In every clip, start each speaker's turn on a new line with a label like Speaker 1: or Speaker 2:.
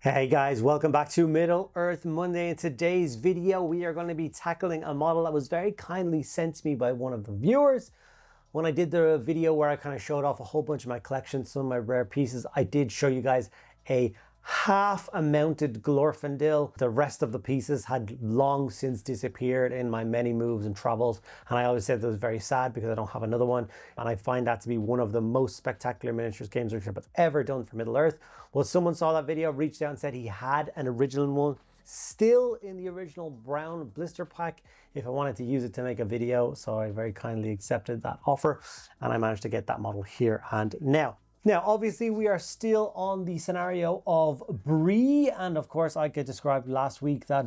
Speaker 1: Hey guys, welcome back to Middle Earth Monday. In today's video, we are going to be tackling a model that was very kindly sent to me by one of the viewers. When I did the video where I kind of showed off a whole bunch of my collection, some of my rare pieces, I did show you guys a half a mounted Glorfindel. The rest of the pieces had long since disappeared in my many moves and travels, and I always said that was very sad because I don't have another one, and I find that to be one of the most spectacular miniatures Games Workshop has ever done for Middle Earth. Well, someone saw that video, reached out and said he had an original one still in the original brown blister pack if I wanted to use it to make a video, so I very kindly accepted that offer and I managed to get that model here and now. Now, obviously, we are still on the scenario of Bree, and of course, like I described last week, that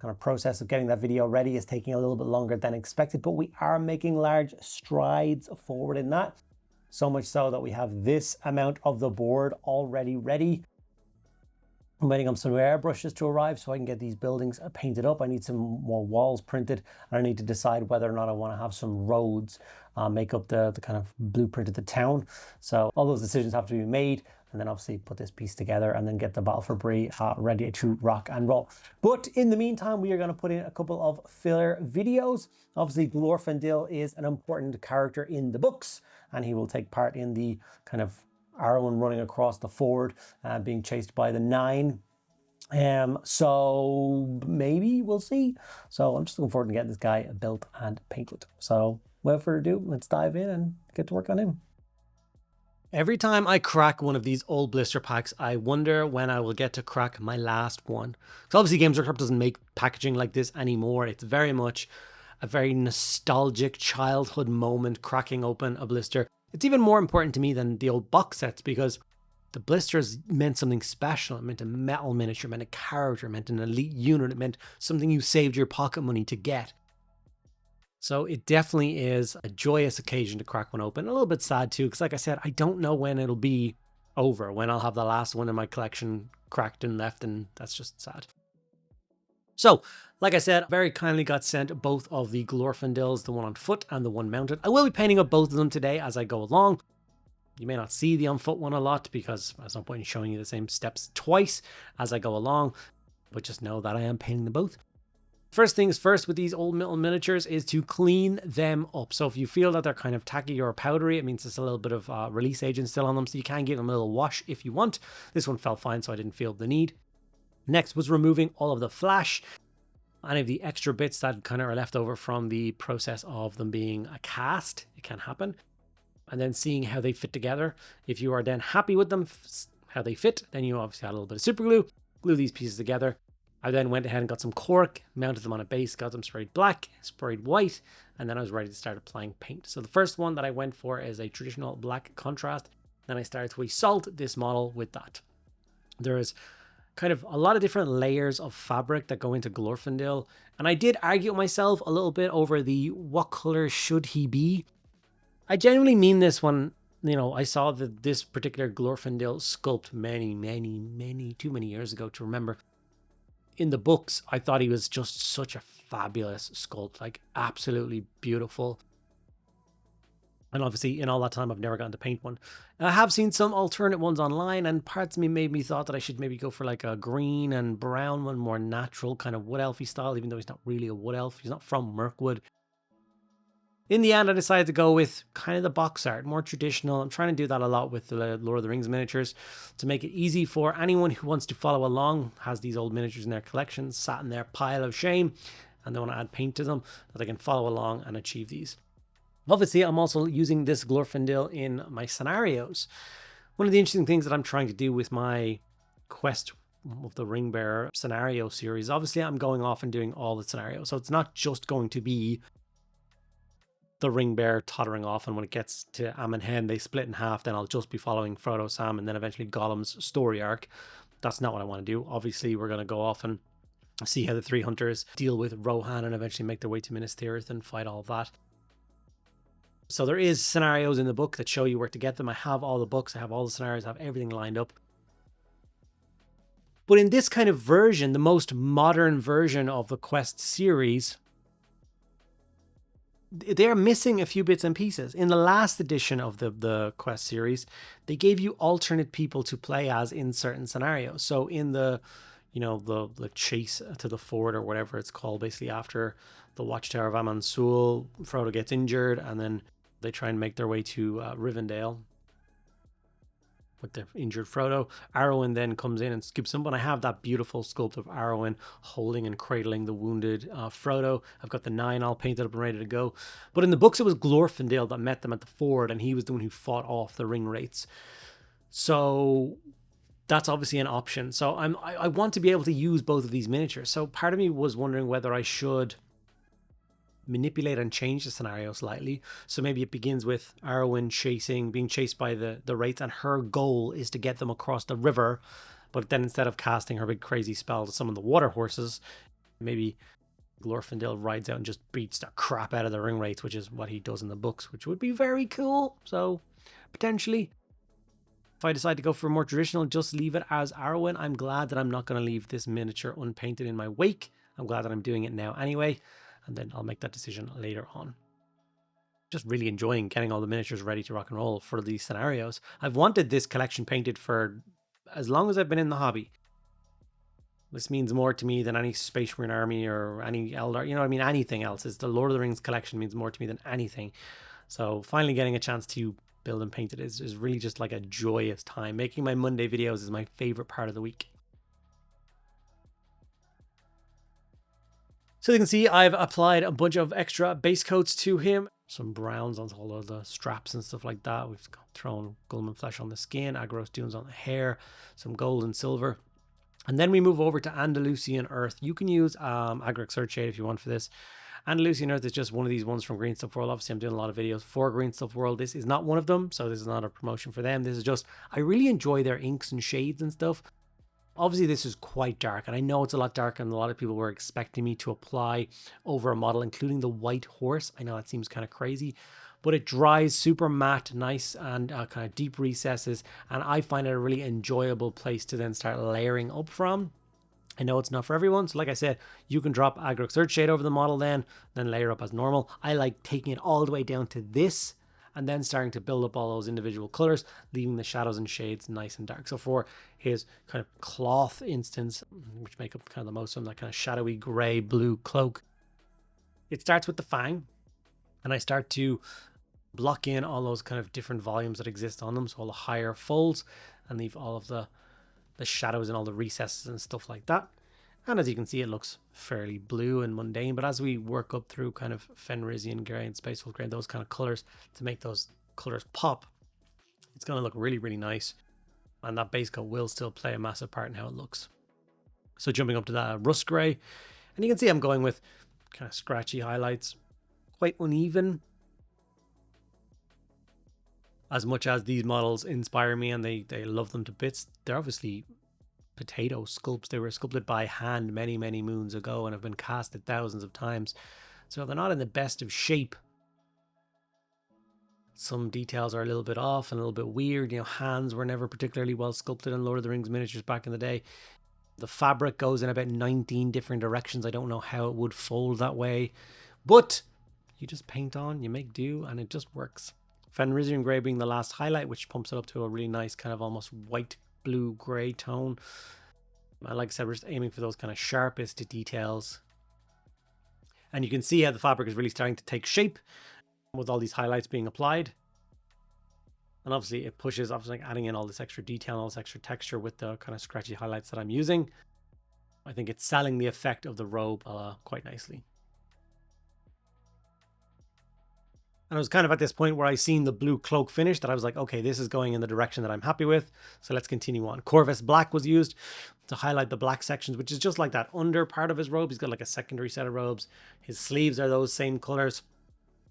Speaker 1: kind of process of getting that video ready is taking a little bit longer than expected, but we are making large strides forward in that. So much so that we have this amount of the board already ready. I'm waiting on some airbrushes to arrive so I can get these buildings painted up. I need some more walls printed, and I need to decide whether or not I want to have some roads make up the kind of blueprint of the town. So all those decisions have to be made, and then obviously put this piece together and then get the Battle for Bree ready to rock and roll. But in the meantime, we are going to put in a couple of filler videos. Obviously, Glorfindel is an important character in the books, and he will take part in the kind of Arwen running across the ford, being chased by the 9. So maybe we'll see. So I'm just looking forward to getting this guy built and painted. So without further ado, let's dive in and get to work on him. Every time I crack one of these old blister packs, I wonder when I will get to crack my last one. So obviously Games Workshop doesn't make packaging like this anymore. It's very much a very nostalgic childhood moment, cracking open a blister. It's even more important to me than the old box sets because the blisters meant something special. It meant a metal miniature, it meant a character, it meant an elite unit, it meant something you saved your pocket money to get. So it definitely is a joyous occasion to crack one open. A little bit sad too, because like I said, I don't know when it'll be over, when I'll have the last one in my collection cracked and left, and that's just sad. So, like I said, very kindly got sent both of the Glorfindels, the one on foot and the one mounted. I will be painting up both of them today as I go along. You may not see the on foot one a lot because there's no point in showing you the same steps twice as I go along, but just know that I am painting them both. First things first with these old metal miniatures is to clean them up. So if you feel that they're kind of tacky or powdery, it means there's a little bit of release agent still on them, so you can give them a little wash if you want. This one felt fine, so I didn't feel the need. Next was removing all of the flash, any of the extra bits that kind of are left over from the process of them being a cast. It can happen. And then seeing how they fit together. If you are then happy with them, how they fit, then you obviously add a little bit of super glue, glue these pieces together. I then went ahead and got some cork, mounted them on a base, got them sprayed black, sprayed white, and then I was ready to start applying paint. So the first one that I went for is a traditional black contrast. Then I started to salt this model with that. There is kind of a lot of different layers of fabric that go into Glorfindel, and I did argue with myself a little bit over the what color should he be. I genuinely mean this when, I saw this particular Glorfindel sculpt too many years ago to remember. In the books, I thought he was just such a fabulous sculpt, like absolutely beautiful. And obviously, in all that time, I've never gotten to paint one. I have seen some alternate ones online, and parts of me made me thought that I should maybe go for like a green and brown one, more natural kind of wood elfy style, even though he's not really a wood elf. He's not from Mirkwood. In the end, I decided to go with kind of the box art, more traditional. I'm trying to do that a lot with the Lord of the Rings miniatures to make it easy for anyone who wants to follow along, has these old miniatures in their collection, sat in their pile of shame, and they want to add paint to them, that they can follow along and achieve these. Obviously, I'm also using this Glorfindel in my scenarios. One of the interesting things that I'm trying to do with my Quest of the Ring Bearer scenario series, obviously I'm going off and doing all the scenarios. So it's not just going to be the ring bearer tottering off, and when it gets to Am Hen, they split in half, then I'll just be following Frodo, Sam, and then eventually Gollum's story arc. That's not what I want to do. Obviously, we're going to go off and see how the 3 hunters deal with Rohan and eventually make their way to Minas Tirith and fight all of that. So there is scenarios in the book that show you where to get them. I have all the books, I have all the scenarios, I have everything lined up. But in this kind of version, the most modern version of the Quest series, they're missing a few bits and pieces. In the last edition of the quest series, they gave you alternate people to play as in certain scenarios. So in the, the chase to the fort or whatever it's called, basically after the Watchtower of Amansul, Frodo gets injured, and then they try and make their way to Rivendell with the injured Frodo. Arwen then comes in and scoops him, but I have that beautiful sculpt of Arwen holding and cradling the wounded Frodo. I've got the 9 all painted up and ready to go. But in the books, it was Glorfindel that met them at the ford, and he was the one who fought off the ring wraiths. So that's obviously an option. So I want to be able to use both of these miniatures. So part of me was wondering whether I should manipulate and change the scenario slightly. So maybe it begins with Arwen being chased by the wraiths, and her goal is to get them across the river. But then instead of casting her big crazy spell to summon the water horses, maybe Glorfindel rides out and just beats the crap out of the ring wraiths, which is what he does in the books, which would be very cool. So potentially, if I decide to go for more traditional, just leave it as Arwen. I'm glad that I'm not going to leave this miniature unpainted in my wake. I'm glad that I'm doing it now anyway. And then I'll make that decision later on. Just really enjoying getting all the miniatures ready to rock and roll for these scenarios. I've wanted this collection painted for as long as I've been in the hobby. This means more to me than any Space Marine army or any Eldar, anything else. The Lord of the Rings collection means more to me than anything. So finally getting a chance to build and paint it is really just like a joyous time. Making my Monday videos is my favorite part of the week. So you can see I've applied a bunch of extra base coats to him. Some browns on all of the straps and stuff like that. We've thrown Gulman flesh on the skin, Agros dunes on the hair, some gold and silver. And then we move over to Andalusian Earth. You can use Agric Search Shade if you want for this. Andalusian Earth is just one of these ones from Green Stuff World. Obviously, I'm doing a lot of videos for Green Stuff World. This is not one of them, so this is not a promotion for them. This is just, I really enjoy their inks and shades and stuff. Obviously, this is quite dark, and I know it's a lot darker than a lot of people were expecting me to apply over a model, including the white horse. I know that seems kind of crazy, but it dries super matte, nice, and kind of deep recesses, and I find it a really enjoyable place to then start layering up from. I know it's not for everyone, so like I said, you can drop Agric Search Shade over the model then layer up as normal. I like taking it all the way down to this, and then starting to build up all those individual colors, leaving the shadows and shades nice and dark. So for his kind of cloth instance, which make up kind of the most of them, that kind of shadowy gray blue cloak, it starts with the fang, and I start to block in all those kind of different volumes that exist on them, so all the higher folds, and leave all of the shadows and all the recesses and stuff like that. And as you can see, it looks fairly blue and mundane, but as we work up through kind of Fenrisian gray and Spacewolf gray, those kind of colors to make those colors pop, it's going to look really, really nice. And that base coat will still play a massive part in how it looks. So jumping up to that rust gray, and you can see I'm going with kind of scratchy highlights, quite uneven. As much as these models inspire me and they love them to bits, they're obviously potato sculpts. They were sculpted by hand many, many moons ago and have been casted thousands of times. So they're not in the best of shape. Some details are a little bit off and a little bit weird. Hands were never particularly well sculpted in Lord of the Rings miniatures back in the day. The fabric goes in about 19 different directions. I don't know how it would fold that way, but you just paint on, you make do, and it just works. Fenrisian Grey being the last highlight, which pumps it up to a really nice kind of almost white blue grey tone. And like I said, we're just aiming for those kind of sharpest details. And you can see how the fabric is really starting to take shape with all these highlights being applied. And obviously it pushes, obviously adding in all this extra detail and all this extra texture with the kind of scratchy highlights that I'm using. I think it's selling the effect of the robe quite nicely. And it was kind of at this point where I seen the blue cloak finish that I was like, okay, this is going in the direction that I'm happy with. So let's continue on. Corvus Black was used to highlight the black sections, which is just like that under part of his robe. He's got like a secondary set of robes. His sleeves are those same colors.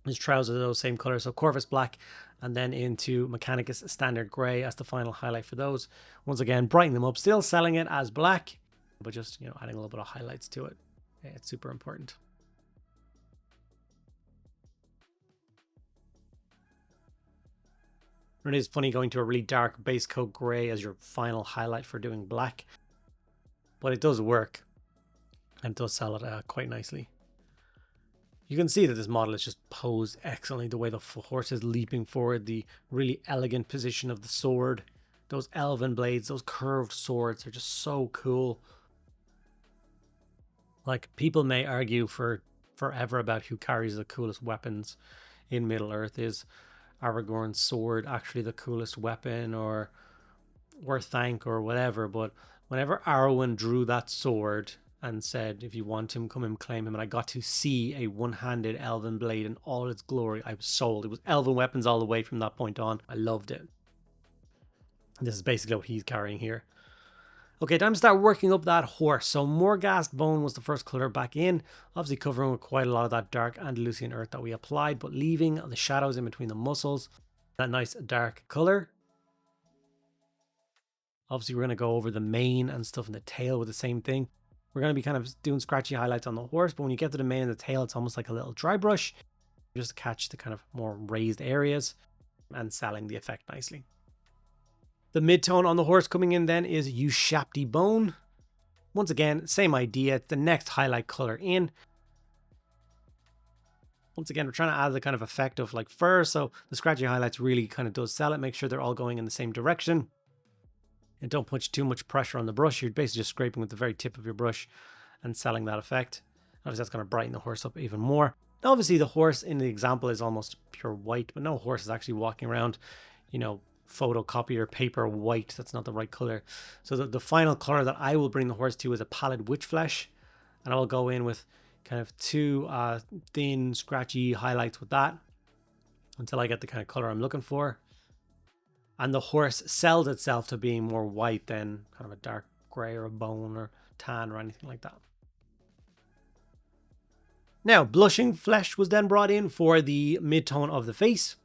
Speaker 1: His trousers are those same colors. So Corvus Black, and then into Mechanicus Standard Grey as the final highlight for those. Once again, brighten them up. Still selling it as black, but just, adding a little bit of highlights to it. Yeah, it's super important. It is funny going to a really dark base coat grey as your final highlight for doing black, but it does work and it does sell it quite nicely. You can see that this model is just posed excellently. The way the horse is leaping forward, the really elegant position of the sword, those elven blades, those curved swords are just so cool. Like, people may argue for forever about who carries the coolest weapons in Middle Earth. Is Aragorn's sword actually the coolest weapon, or Thank, or whatever? But whenever Arwen drew that sword and said, if you want him, come and claim him, and I got to see a one-handed elven blade in all its glory, I was sold. It was elven weapons all the way from that point on. I loved it. This is basically what he's carrying here. Okay, time to start working up that horse. So Morghast Bone was the first colour back in, obviously covering with quite a lot of that dark Andalusian earth that we applied, but leaving the shadows in between the muscles, that nice dark colour. Obviously, we're going to go over the mane and stuff in the tail with the same thing. We're going to be kind of doing scratchy highlights on the horse, but when you get to the mane and the tail, it's almost like a little dry brush, just to catch the kind of more raised areas and selling the effect nicely. The mid-tone on the horse coming in then is Ushapti Bone. Once again, same idea. It's the next highlight color in. Once again, we're trying to add the kind of effect of like fur, so the scratchy highlights really kind of does sell it. Make sure they're all going in the same direction. And don't put too much pressure on the brush. You're basically just scraping with the very tip of your brush and selling that effect. Obviously, that's going to brighten the horse up even more. Now, obviously, the horse in the example is almost pure white, but no horse is actually walking around, you know, photocopier paper white. That's not the right color. So the final color that I will bring the horse to is a pallid witch flesh, and I will go in with kind of two thin scratchy highlights with that until I get the kind of color I'm looking for. And the horse sells itself to being more white than kind of a dark gray or a bone or tan or anything like that. Now, blushing flesh was then brought in for the mid-tone of the face.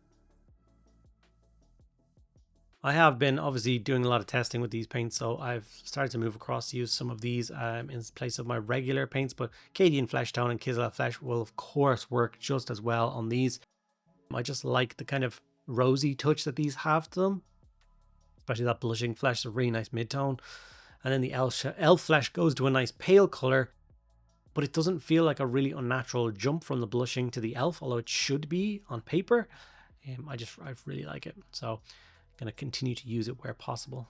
Speaker 1: I have been obviously doing a lot of testing with these paints, so I've started to move across to use some of these in place of my regular paints, but Cadian Flesh Tone and Kislev Flesh will of course work just as well on these. I just like the kind of rosy touch that these have to them, especially that blushing flesh is a really nice mid-tone. And then the elf flesh goes to a nice pale color, but it doesn't feel like a really unnatural jump from the blushing to the elf, although it should be on paper. I really like it, so I'm going to continue to use it where possible.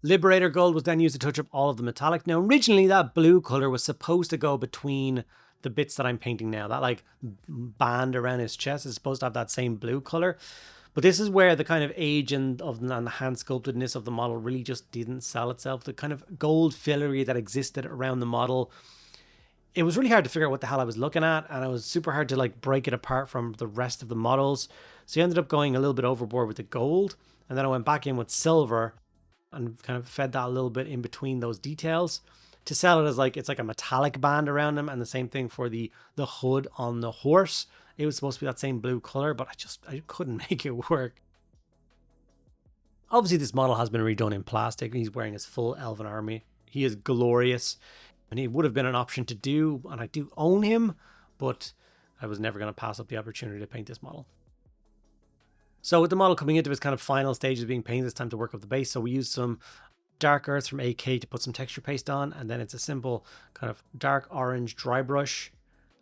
Speaker 1: Liberator Gold was then used to touch up all of the metallic. Now, originally that blue color was supposed to go between the bits that I'm painting now. That like band around his chest is supposed to have that same blue color. But this is where the kind of age and the hand sculptedness of the model really just didn't sell itself. The kind of gold filigree that existed around the model, it was really hard to figure out what the hell I was looking at, and it was super hard to like break it apart from the rest of the models. So I ended up going a little bit overboard with the gold, and then I went back in with silver and kind of fed that a little bit in between those details to sell it as like it's like a metallic band around them. And the same thing for the hood on the horse. It was supposed to be that same blue color, but I couldn't make it work. Obviously, this model has been redone in plastic. He's wearing his full elven army. He is glorious, and he would have been an option to do, and I do own him, but I was never going to pass up the opportunity to paint this model. So with the model coming into its kind of final stages of being painted, it's time to work up the base. So we used some dark earth from AK to put some texture paste on, and then it's a simple kind of dark orange dry brush,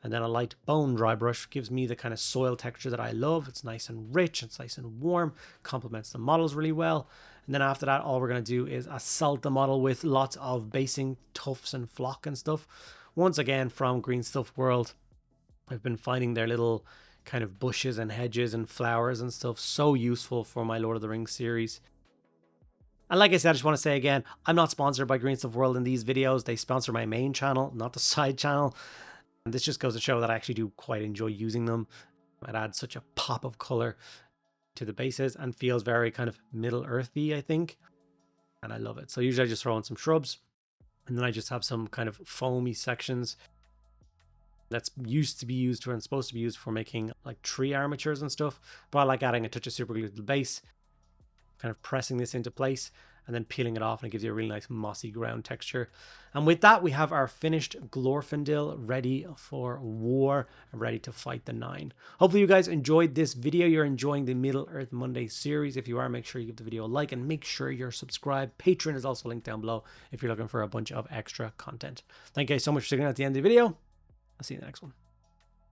Speaker 1: and then a light bone dry brush gives me the kind of soil texture that I love. It's nice and rich, it's nice and warm, complements the models really well. And then after that, all we're going to do is assault the model with lots of basing tufts and flock and stuff. Once again, from Green Stuff World, I've been finding their little kind of bushes and hedges and flowers and stuff so useful for my Lord of the Rings series. And like I said, I just want to say again, I'm not sponsored by Green Stuff World in these videos. They sponsor my main channel, not the side channel. And this just goes to show that I actually do quite enjoy using them. It adds such a pop of color to the bases and feels very kind of Middle Earthy, I think. And I love it. So usually I just throw in some shrubs, and then I just have some kind of foamy sections that's used to be used for and supposed to be used for making like tree armatures and stuff. But I like adding a touch of super glue to the base. kind of pressing this into place and then peeling it off, and it gives you a really nice mossy ground texture. And with that, we have our finished Glorfindel ready for war, ready to fight the 9. Hopefully you guys enjoyed this video. You're enjoying the Middle Earth Monday series. If you are, make sure you give the video a like and make sure you're subscribed. Patreon is also linked down below if you're looking for a bunch of extra content. Thank you guys so much for sticking out at the end of the video. I'll see you in the next one.